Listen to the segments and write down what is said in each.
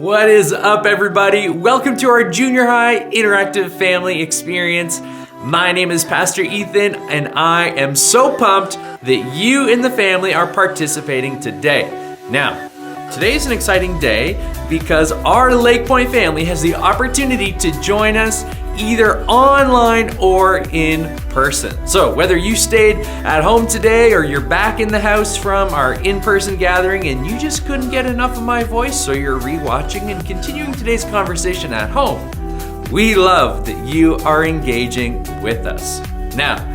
What is up, everybody? Welcome to our junior high interactive family experience. My name is Pastor Ethan, and I am so pumped that you and the family are participating today. Now, today is an exciting day because our LakePoint family has the opportunity to join us either online or in person. So whether you stayed at home today or you're back in the house from our in-person gathering and you just couldn't get enough of my voice, so you're rewatching and continuing today's conversation at home, we love that you are engaging with us. Now,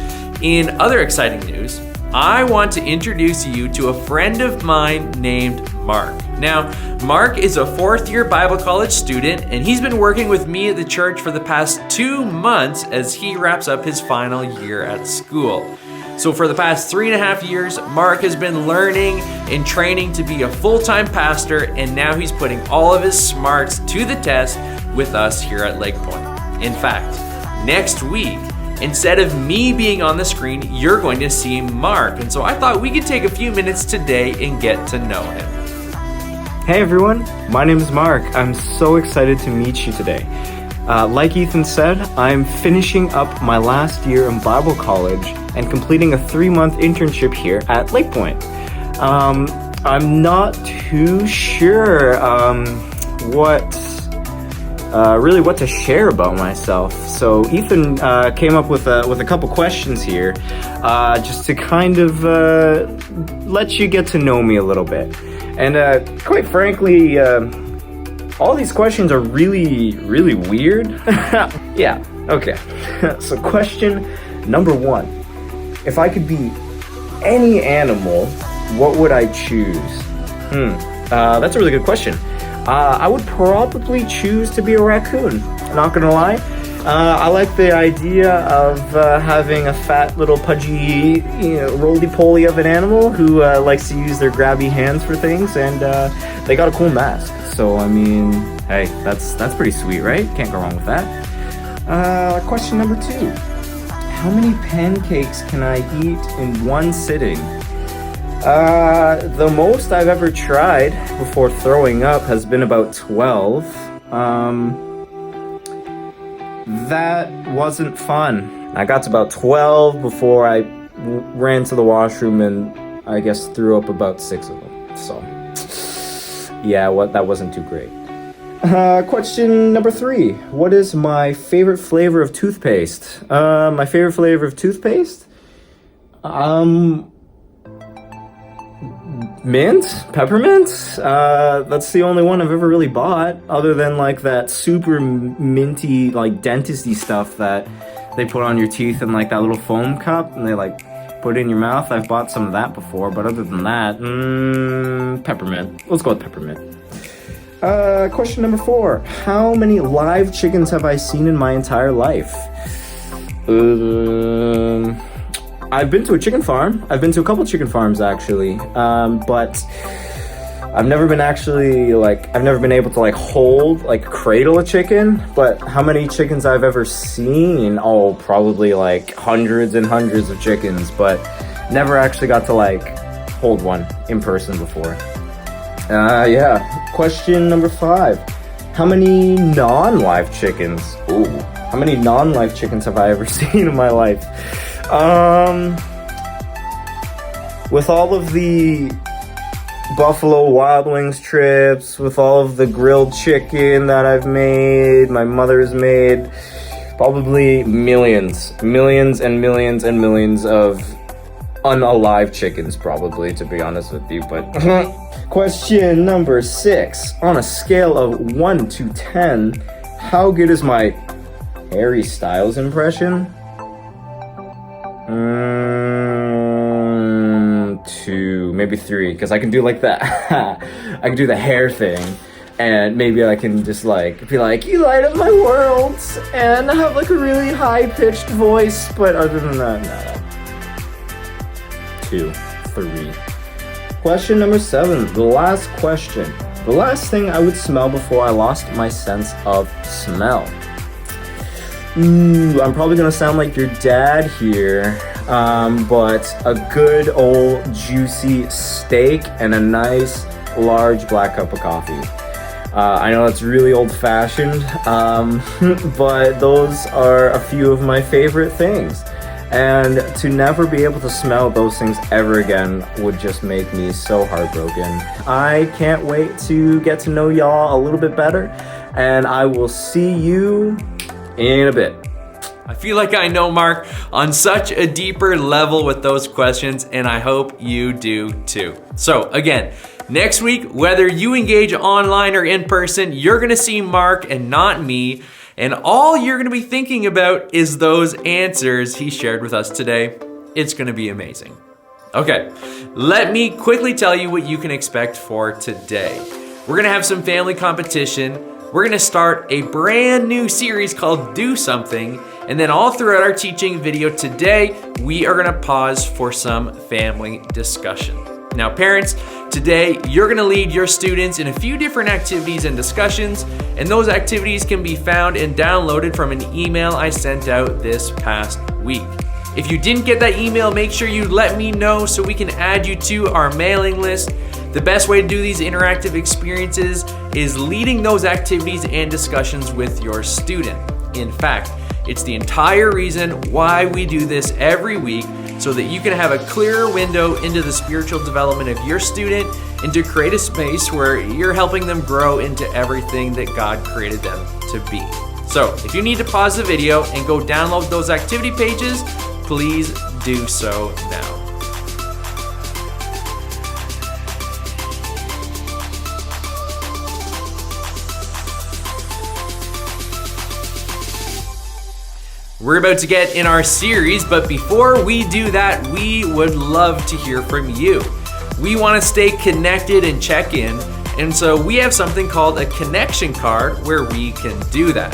in other exciting news, I want to introduce you to a friend of mine named Mark. Now, Mark is a fourth-year Bible college student, and he's been working with me at the church for the past 2 months as he wraps up his final year at school. So for the past 3.5 years, Mark has been learning and training to be a full-time pastor, and now he's putting all of his smarts to the test with us here at LakePoint. In fact, next week, instead of me being on the screen, you're going to see Mark. And so I thought we could take a few minutes today and get to know him. Hey everyone, my name is Mark. I'm so excited to meet you today. Like Ethan said, I'm finishing up my last year in Bible college and completing a 3-month internship here at LakePoint. I'm not too sure what to share about myself. So Ethan came up with a couple questions here, just to kind of let you get to know me a little bit. And quite frankly, all these questions are really, really weird. Yeah, okay. So question number 1. If I could be any animal, what would I choose? That's a really good question. I would probably choose to be a raccoon, not gonna lie. I like the idea of having a fat little pudgy, roly-poly of an animal who likes to use their grabby hands for things, and they got a cool mask. So, I mean, hey, that's pretty sweet, right? Can't go wrong with that. Question number 2. How many pancakes can I eat in one sitting? The most I've ever tried before throwing up has been about 12. That wasn't fun. I got to about 12 before I ran to the washroom and I guess threw up about 6 of them. So, yeah, that wasn't too great. Question number 3. What is my favorite flavor of toothpaste? My favorite flavor of toothpaste? Mint? Peppermint? That's the only one I've ever really bought, other than like that super minty, like dentisty stuff that they put on your teeth in like that little foam cup and they like put it in your mouth. I've bought some of that before, but other than that, peppermint. Let's go with peppermint. Question number 4. How many live chickens have I seen in my entire life? I've been to a chicken farm. I've been to a couple chicken farms actually, but I've never been able to like cradle a chicken. But how many chickens I've ever seen? Oh, probably like hundreds and hundreds of chickens, but never actually got to like hold one in person before. Yeah. Question number 5. How many non-live chickens? Ooh, how many non-live chickens have I ever seen in my life? With all of the Buffalo Wild Wings trips, with all of the grilled chicken that I've made, my mother's made, probably millions and millions and millions of unalive chickens, probably, to be honest with you. But question number 6. On a scale of 1 to 10, how good is my Harry Styles impression? 2, maybe 3, because I can do like that. I can do the hair thing, and maybe I can just like be like, you light up my world, and have like a really high-pitched voice, but other than that, no. 2, 3. Question number 7, the last question. The last thing I would smell before I lost my sense of smell. I'm probably gonna sound like your dad here, but a good old juicy steak and a nice large black cup of coffee. I know it's really old-fashioned, but those are a few of my favorite things. And to never be able to smell those things ever again would just make me so heartbroken. I can't wait to get to know y'all a little bit better, and I will see you in a bit. I feel like I know Mark on such a deeper level with those questions, and I hope you do too. So again, next week, whether you engage online or in person, you're gonna see Mark and not me, and all you're gonna be thinking about is those answers he shared with us today. It's gonna be amazing. Okay, let me quickly tell you what you can expect for today. We're gonna have some family competition. We're gonna start a brand new series called Do Something, and then all throughout our teaching video today, we are gonna pause for some family discussion. Now parents, today you're gonna lead your students in a few different activities and discussions, and those activities can be found and downloaded from an email I sent out this past week. If you didn't get that email, make sure you let me know so we can add you to our mailing list. The best way to do these interactive experiences is leading those activities and discussions with your student. In fact, it's the entire reason why we do this every week, so that you can have a clearer window into the spiritual development of your student and to create a space where you're helping them grow into everything that God created them to be. So if you need to pause the video and go download those activity pages, please do so now. We're about to get in our series, but before we do that, we would love to hear from you. We want to stay connected and check in, and so we have something called a connection card where we can do that.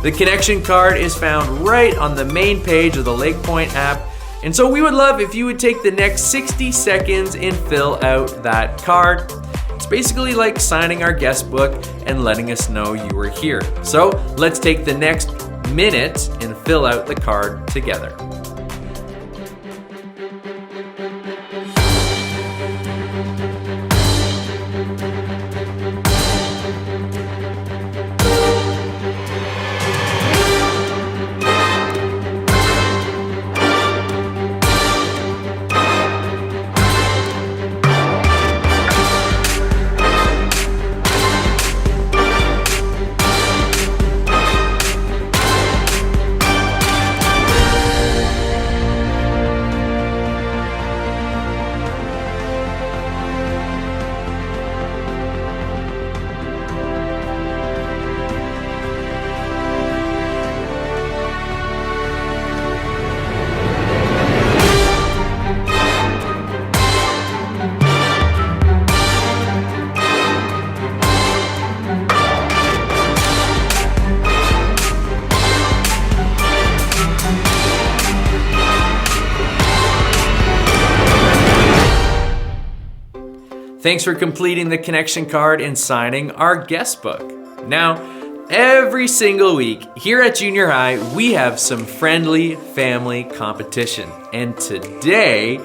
The connection card is found right on the main page of the LakePoint app, and so we would love if you would take the next 60 seconds and fill out that card. It's basically like signing our guest book and letting us know you were here. So let's take the next minute and fill out the card together. Thanks for completing the connection card and signing our guest book. Now, every single week here at Junior High, we have some friendly family competition. And today,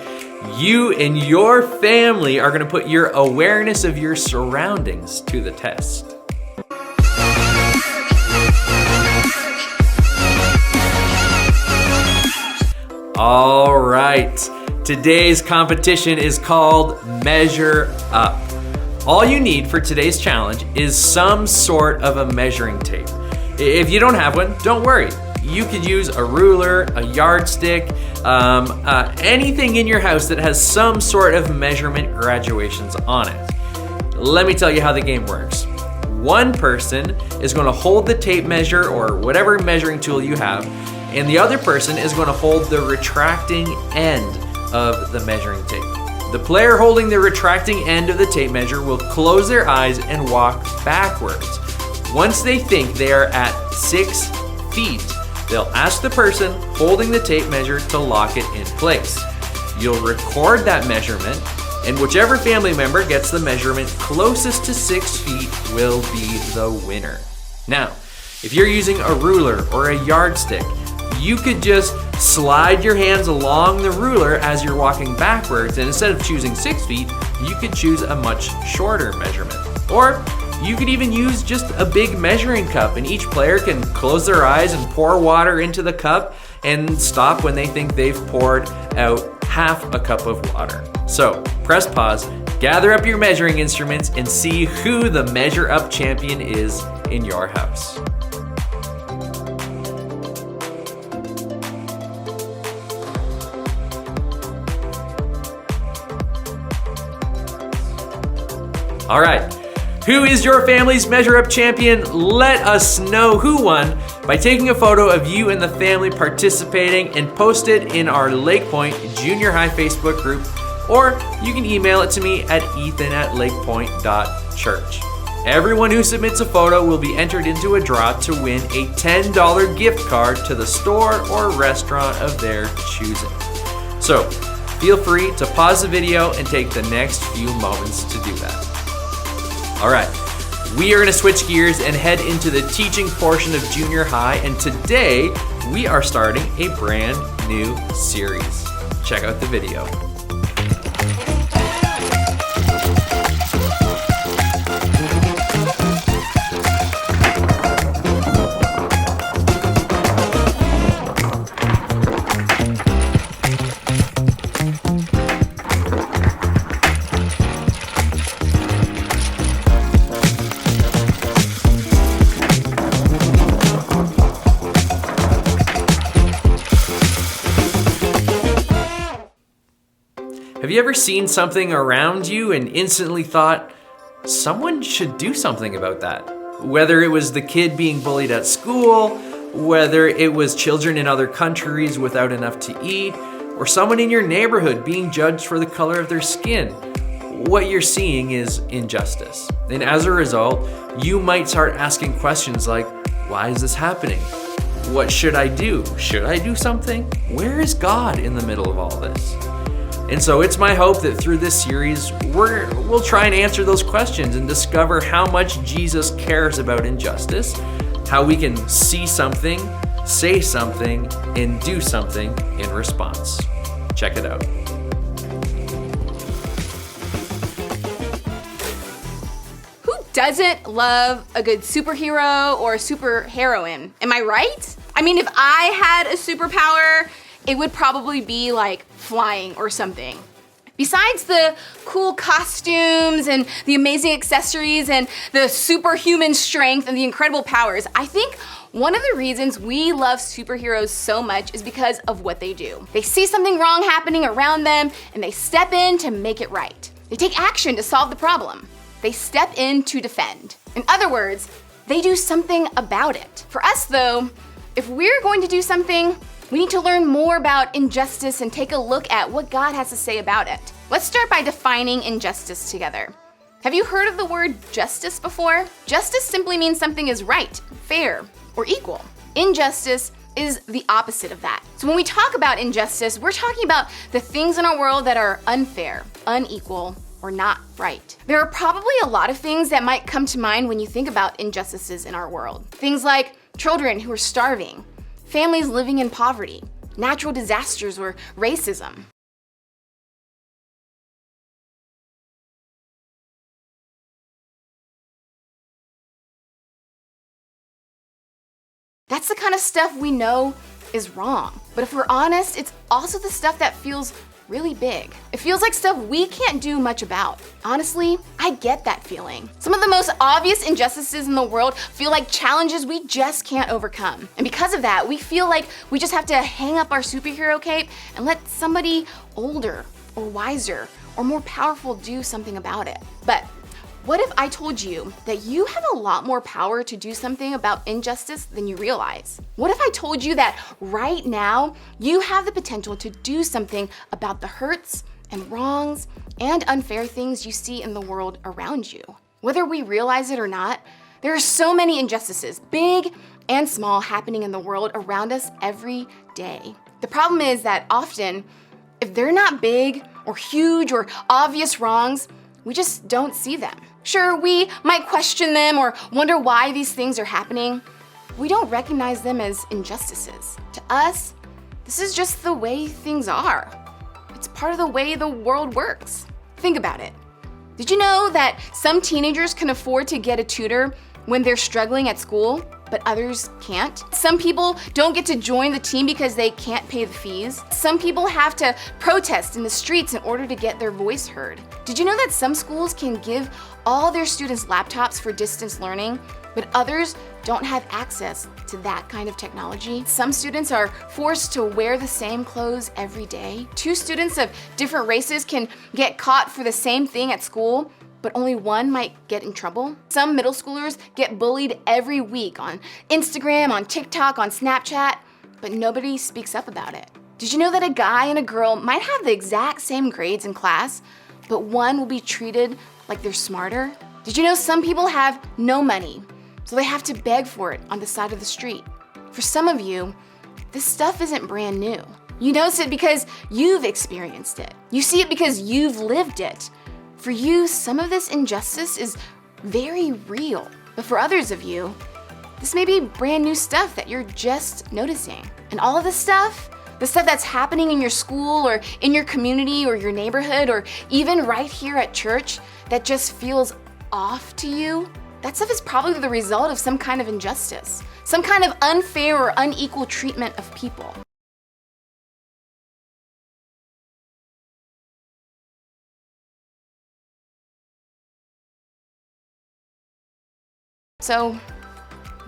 you and your family are gonna put your awareness of your surroundings to the test. All right. Today's competition is called Measure Up. All you need for today's challenge is some sort of a measuring tape. If you don't have one, don't worry. You could use a ruler, a yardstick, anything in your house that has some sort of measurement graduations on it. Let me tell you how the game works. One person is going to hold the tape measure or whatever measuring tool you have, and the other person is going to hold the retracting end of the measuring tape. The player holding the retracting end of the tape measure will close their eyes and walk backwards. Once they think they are at 6 feet, they'll ask the person holding the tape measure to lock it in place. You'll record that measurement, and whichever family member gets the measurement closest to 6 feet will be the winner. Now, if you're using a ruler or a yardstick, you could just slide your hands along the ruler as you're walking backwards, and instead of choosing 6 feet, you could choose a much shorter measurement. Or You could even use just a big measuring cup, and each player can close their eyes and pour water into the cup and stop when they think they've poured out half a cup of water. So press pause, gather up your measuring instruments, and see who the Measure Up champion is in your house. All right, who is your family's Measure Up champion? Let us know who won by taking a photo of you and the family participating and post it in our LakePoint Junior High Facebook group, or you can email it to me at ethan@lakepoint.church. Everyone who submits a photo will be entered into a draw to win a $10 gift card to the store or restaurant of their choosing. So feel free to pause the video and take the next few moments to do that. All right, we are going to switch gears and head into the teaching portion of junior high, and today we are starting a brand new series. Check out the video. Have you ever seen something around you and instantly thought, someone should do something about that? Whether it was the kid being bullied at school, whether it was children in other countries without enough to eat, or someone in your neighborhood being judged for the color of their skin, what you're seeing is injustice. And as a result, you might start asking questions like, why is this happening? What should I do? Should I do something? Where is God in the middle of all this? And so it's my hope that through this series, we'll try and answer those questions and discover how much Jesus cares about injustice, how we can see something, say something, and do something in response. Check it out. Who doesn't love a good superhero or superheroine? Am I right? I mean, if I had a superpower, it would probably be like flying or something. Besides the cool costumes and the amazing accessories and the superhuman strength and the incredible powers, I think one of the reasons we love superheroes so much is because of what they do. They see something wrong happening around them and they step in to make it right. They take action to solve the problem. They step in to defend. In other words, they do something about it. For us though, if we're going to do something, we need to learn more about injustice and take a look at what God has to say about it. Let's start by defining injustice together. Have you heard of the word justice before? Justice simply means something is right, fair, or equal. Injustice is the opposite of that. So when we talk about injustice, we're talking about the things in our world that are unfair, unequal, or not right. There are probably a lot of things that might come to mind when you think about injustices in our world. Things like children who are starving, families living in poverty, natural disasters, or racism. That's the kind of stuff we know is wrong. But if we're honest, it's also the stuff that feels really big. It feels like stuff we can't do much about. Honestly, I get that feeling. Some of the most obvious injustices in the world feel like challenges we just can't overcome. And because of that, we feel like we just have to hang up our superhero cape and let somebody older or wiser or more powerful do something about it. But what if I told you that you have a lot more power to do something about injustice than you realize? What if I told you that right now you have the potential to do something about the hurts and wrongs and unfair things you see in the world around you? Whether we realize it or not, there are so many injustices, big and small, happening in the world around us every day. The problem is that often, if they're not big or huge or obvious wrongs, we just don't see them. Sure, we might question them or wonder why these things are happening. We don't recognize them as injustices. To us, this is just the way things are. It's part of the way the world works. Think about it. Did you know that some teenagers can afford to get a tutor when they're struggling at school, but others can't? Some people don't get to join the team because they can't pay the fees. Some people have to protest in the streets in order to get their voice heard. Did you know that some schools can give all their students laptops for distance learning, but others don't have access to that kind of technology? Some students are forced to wear the same clothes every day. Two students of different races can get caught for the same thing at school, but only one might get in trouble. Some middle schoolers get bullied every week on Instagram, on TikTok, on Snapchat, but nobody speaks up about it. Did you know that a guy and a girl might have the exact same grades in class, but one will be treated like they're smarter? Did you know some people have no money, so they have to beg for it on the side of the street? For some of you, this stuff isn't brand new. You notice it because you've experienced it. You see it because you've lived it. For you, some of this injustice is very real, but for others of you, this may be brand new stuff that you're just noticing. And all of this stuff, the stuff that's happening in your school or in your community or your neighborhood or even right here at church that just feels off to you, that stuff is probably the result of some kind of injustice, some kind of unfair or unequal treatment of people. So,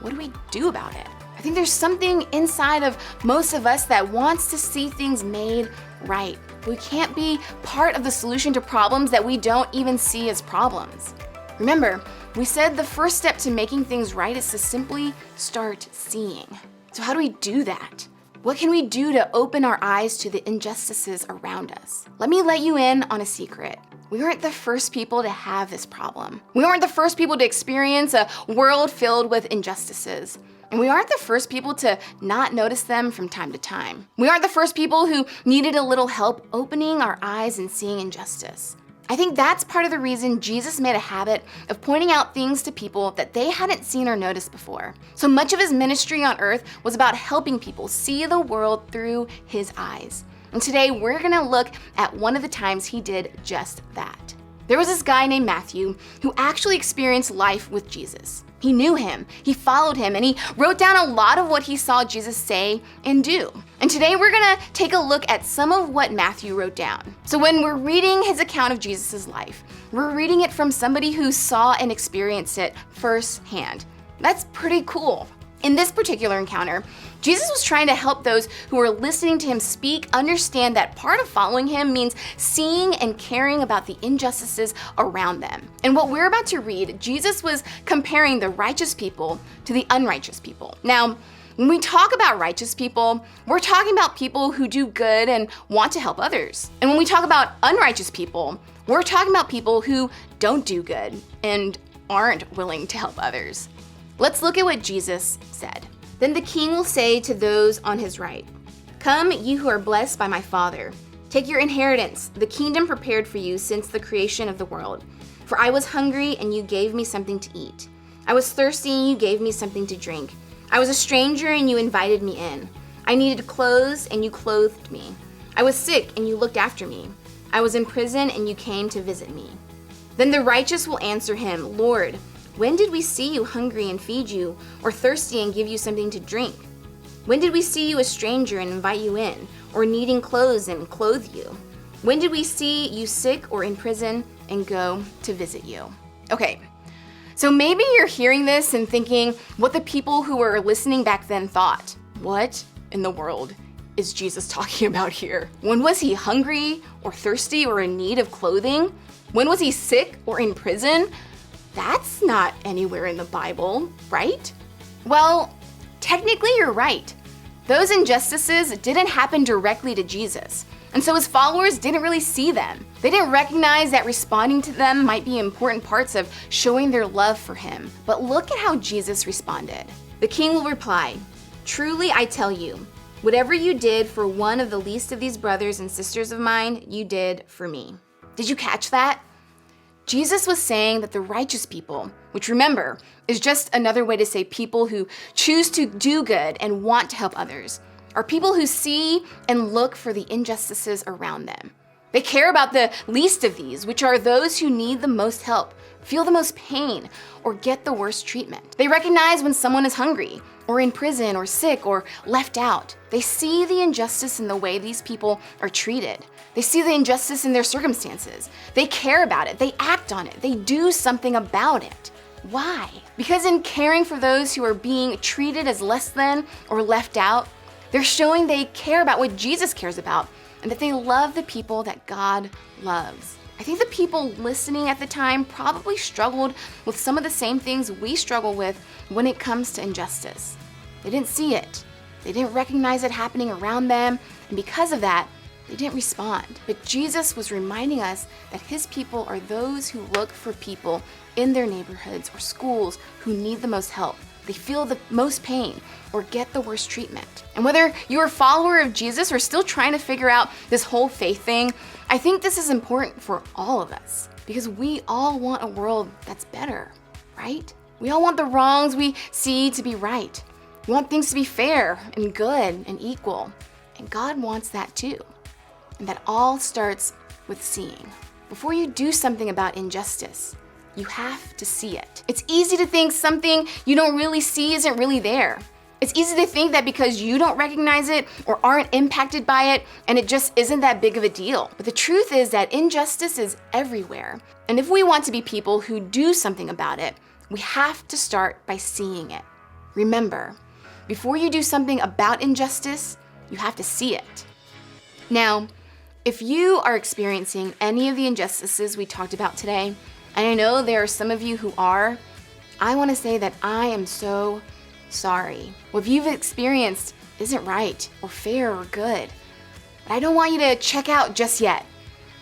what do we do about it? I think there's something inside of most of us that wants to see things made right. We can't be part of the solution to problems that we don't even see as problems. Remember, we said the first step to making things right is to simply start seeing. So how do we do that? What can we do to open our eyes to the injustices around us? Let me let you in on a secret. We aren't the first people to have this problem. We aren't the first people to experience a world filled with injustices. And we aren't the first people to not notice them from time to time. We aren't the first people who needed a little help opening our eyes and seeing injustice. I think that's part of the reason Jesus made a habit of pointing out things to people that they hadn't seen or noticed before. So much of his ministry on earth was about helping people see the world through his eyes. And today we're gonna look at one of the times he did just that. There was this guy named Matthew who actually experienced life with Jesus. He knew him, he followed him, and he wrote down a lot of what he saw Jesus say and do. And today we're gonna take a look at some of what Matthew wrote down. So when we're reading his account of Jesus' life, we're reading it from somebody who saw and experienced it firsthand. That's pretty cool. In this particular encounter, Jesus was trying to help those who were listening to him speak understand that part of following him means seeing and caring about the injustices around them. And what we're about to read, Jesus was comparing the righteous people to the unrighteous people. Now, when we talk about righteous people, we're talking about people who do good and want to help others. And when we talk about unrighteous people, we're talking about people who don't do good and aren't willing to help others. Let's look at what Jesus said. Then the king will say to those on his right, "Come, you who are blessed by my Father. Take your inheritance, the kingdom prepared for you since the creation of the world. For I was hungry, and you gave me something to eat. I was thirsty, and you gave me something to drink. I was a stranger, and you invited me in. I needed clothes, and you clothed me. I was sick, and you looked after me. I was in prison, and you came to visit me." Then the righteous will answer him, "Lord, when did we see you hungry and feed you, or thirsty and give you something to drink? When did we see you a stranger and invite you in, or needing clothes and clothe you? When did we see you sick or in prison and go to visit you?" Okay, so maybe you're hearing this and thinking what the people who were listening back then thought. What in the world is Jesus talking about here? When was he hungry or thirsty or in need of clothing? When was he sick or in prison? That's not anywhere in the Bible, right? Well, technically you're right. Those injustices didn't happen directly to Jesus, and so his followers didn't really see them. They didn't recognize that responding to them might be important parts of showing their love for him. But look at how Jesus responded. The king will reply, "Truly I tell you, whatever you did for one of the least of these brothers and sisters of mine, you did for me." Did you catch that? Jesus was saying that the righteous people, which remember, is just another way to say people who choose to do good and want to help others, are people who see and look for the injustices around them. They care about the least of these, which are those who need the most help, feel the most pain, or get the worst treatment. They recognize when someone is hungry, or in prison, or sick, or left out. They see the injustice in the way these people are treated. They see the injustice in their circumstances. They care about it. They act on it. They do something about it. Why? Because in caring for those who are being treated as less than or left out, they're showing they care about what Jesus cares about and that they love the people that God loves. I think the people listening at the time probably struggled with some of the same things we struggle with when it comes to injustice. They didn't see it. They didn't recognize it happening around them, and because of that, they didn't respond. But Jesus was reminding us that his people are those who look for people in their neighborhoods or schools who need the most help. They feel the most pain or get the worst treatment. And whether you're a follower of Jesus or still trying to figure out this whole faith thing, I think this is important for all of us because we all want a world that's better, right? We all want the wrongs we see to be right. We want things to be fair and good and equal. And God wants that too. And that all starts with seeing. Before you do something about injustice, you have to see it. It's easy to think something you don't really see isn't really there. It's easy to think that because you don't recognize it or aren't impacted by it, and it just isn't that big of a deal. But the truth is that injustice is everywhere. And if we want to be people who do something about it, we have to start by seeing it. Remember, before you do something about injustice, you have to see it. Now, if you are experiencing any of the injustices we talked about today, and I know there are some of you who are, I want to say that I am so sorry. What you've experienced isn't right or fair or good. But I don't want you to check out just yet,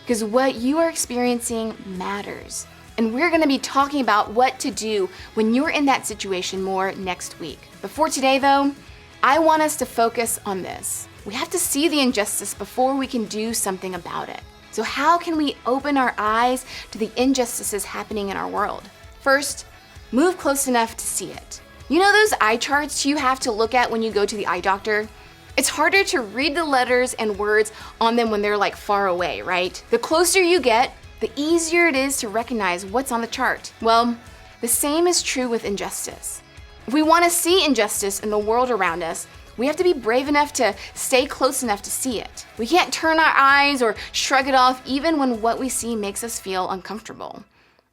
because what you are experiencing matters. And we're going to be talking about what to do when you're in that situation more next week. But for today, though, I want us to focus on this. We have to see the injustice before we can do something about it. So how can we open our eyes to the injustices happening in our world? First, move close enough to see it. You know those eye charts you have to look at when you go to the eye doctor? It's harder to read the letters and words on them when they're like far away, right? The closer you get, the easier it is to recognize what's on the chart. Well, the same is true with injustice. If we want to see injustice in the world around us, we have to be brave enough to stay close enough to see it. We can't turn our eyes or shrug it off even when what we see makes us feel uncomfortable.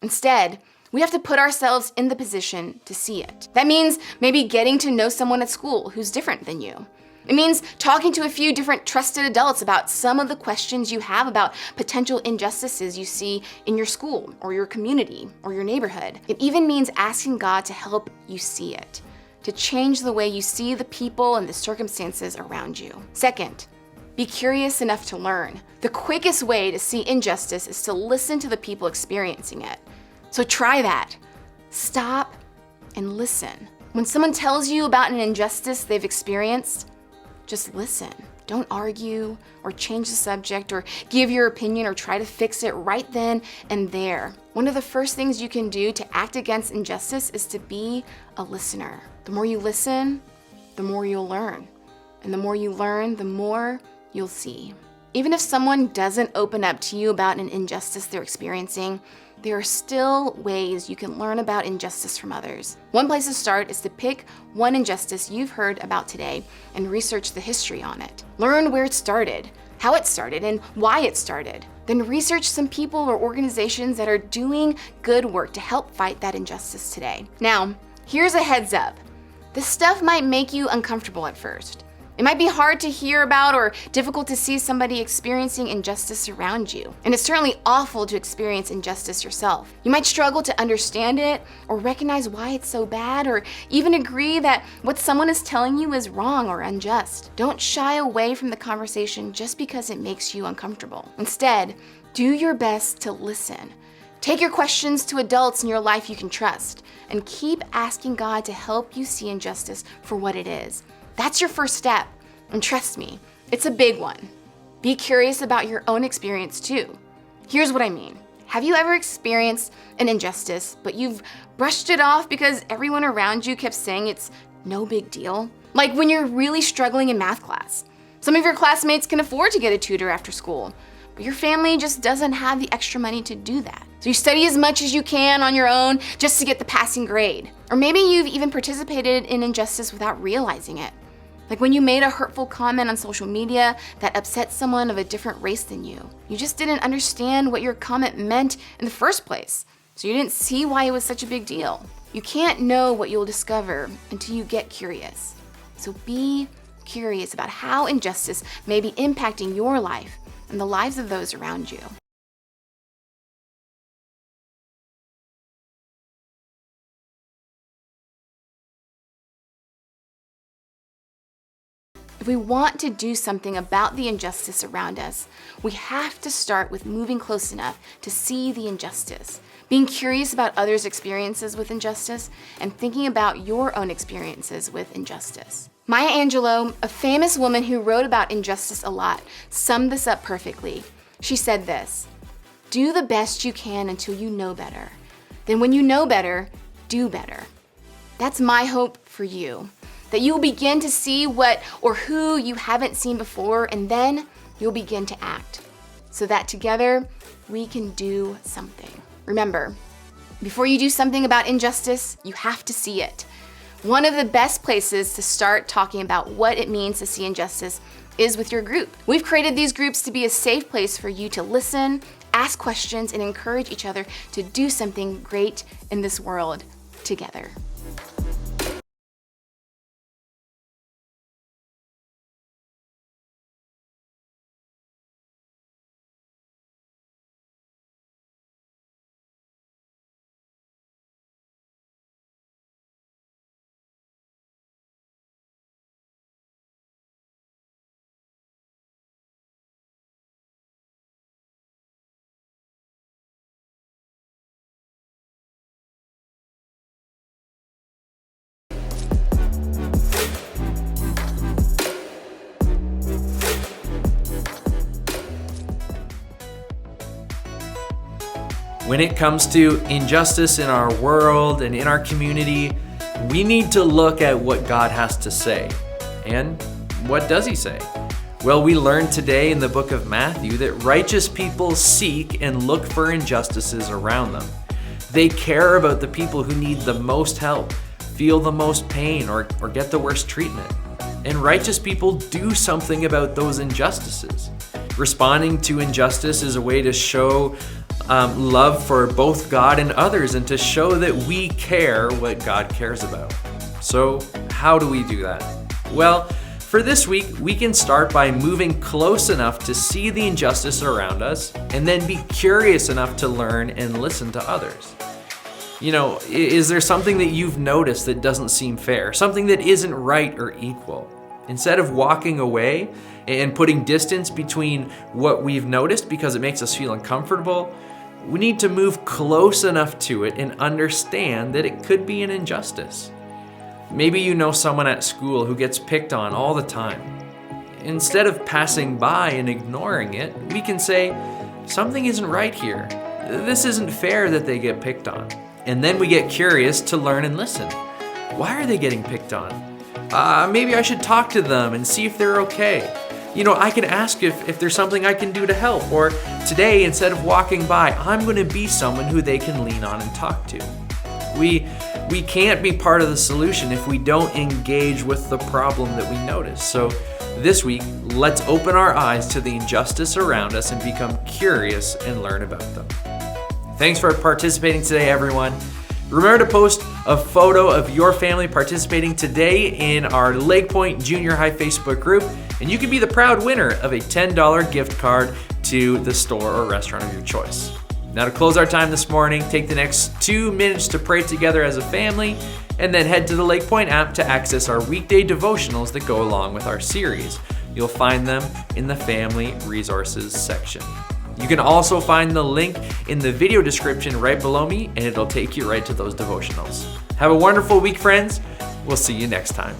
Instead, we have to put ourselves in the position to see it. That means maybe getting to know someone at school who's different than you. It means talking to a few different trusted adults about some of the questions you have about potential injustices you see in your school or your community or your neighborhood. It even means asking God to help you see it, to change the way you see the people and the circumstances around you. Second, be curious enough to learn. The quickest way to see injustice is to listen to the people experiencing it. So try that. Stop and listen. When someone tells you about an injustice they've experienced, just listen. Don't argue or change the subject or give your opinion or try to fix it right then and there. One of the first things you can do to act against injustice is to be a listener. The more you listen, the more you'll learn. And the more you learn, the more you'll see. Even if someone doesn't open up to you about an injustice they're experiencing, there are still ways you can learn about injustice from others. One place to start is to pick one injustice you've heard about today and research the history on it. Learn where it started, how it started, and why it started. Then research some people or organizations that are doing good work to help fight that injustice today. Now, here's a heads up. This stuff might make you uncomfortable at first. It might be hard to hear about or difficult to see somebody experiencing injustice around you. And it's certainly awful to experience injustice yourself. You might struggle to understand it or recognize why it's so bad or even agree that what someone is telling you is wrong or unjust. Don't shy away from the conversation just because it makes you uncomfortable. Instead, do your best to listen. Take your questions to adults in your life you can trust and keep asking God to help you see injustice for what it is. That's your first step, and trust me, it's a big one. Be curious about your own experience too. Here's what I mean. Have you ever experienced an injustice, but you've brushed it off because everyone around you kept saying it's no big deal? Like when you're really struggling in math class. Some of your classmates can afford to get a tutor after school, but your family just doesn't have the extra money to do that. So you study as much as you can on your own just to get the passing grade. Or maybe you've even participated in injustice without realizing it. Like when you made a hurtful comment on social media that upset someone of a different race than you. You just didn't understand what your comment meant in the first place, so you didn't see why it was such a big deal. You can't know what you'll discover until you get curious. So be curious about how injustice may be impacting your life and the lives of those around you. If we want to do something about the injustice around us, we have to start with moving close enough to see the injustice, being curious about others' experiences with injustice, and thinking about your own experiences with injustice. Maya Angelou, a famous woman who wrote about injustice a lot, summed this up perfectly. She said this: "Do the best you can until you know better. Then when you know better, do better." That's my hope for you. That you'll begin to see what or who you haven't seen before, and then you'll begin to act, so that together we can do something. Remember, before you do something about injustice, you have to see it. One of the best places to start talking about what it means to see injustice is with your group. We've created these groups to be a safe place for you to listen, ask questions, and encourage each other to do something great in this world together. When it comes to injustice in our world and in our community, we need to look at what God has to say. And what does he say? Well, we learned today in the book of Matthew that righteous people seek and look for injustices around them. They care about the people who need the most help, feel the most pain, or get the worst treatment. And righteous people do something about those injustices. Responding to injustice is a way to show love for both God and others, and to show that we care what God cares about. So how do we do that? Well, for this week, we can start by moving close enough to see the injustice around us, and then be curious enough to learn and listen to others. You know, is there something that you've noticed that doesn't seem fair? Something that isn't right or equal? Instead of walking away and putting distance between what we've noticed because it makes us feel uncomfortable, we need to move close enough to it and understand that it could be an injustice. Maybe you know someone at school who gets picked on all the time. Instead of passing by and ignoring it, we can say, something isn't right here. This isn't fair that they get picked on. And then we get curious to learn and listen. Why are they getting picked on? Maybe I should talk to them and see if they're okay. You know, I can ask if there's something I can do to help. Or today, instead of walking by, I'm going to be someone who they can lean on and talk to. We can't be part of the solution if we don't engage with the problem that we notice. So this week, let's open our eyes to the injustice around us and become curious and learn about them. Thanks for participating today, everyone. Remember to post a photo of your family participating today in our LakePoint Junior High Facebook group, and you can be the proud winner of a $10 gift card to the store or restaurant of your choice. Now, to close our time this morning, take the next 2 minutes to pray together as a family, and then head to the LakePoint app to access our weekday devotionals that go along with our series. You'll find them in the Family Resources section. You can also find the link in the video description right below me, and it'll take you right to those devotionals. Have a wonderful week, friends. We'll see you next time.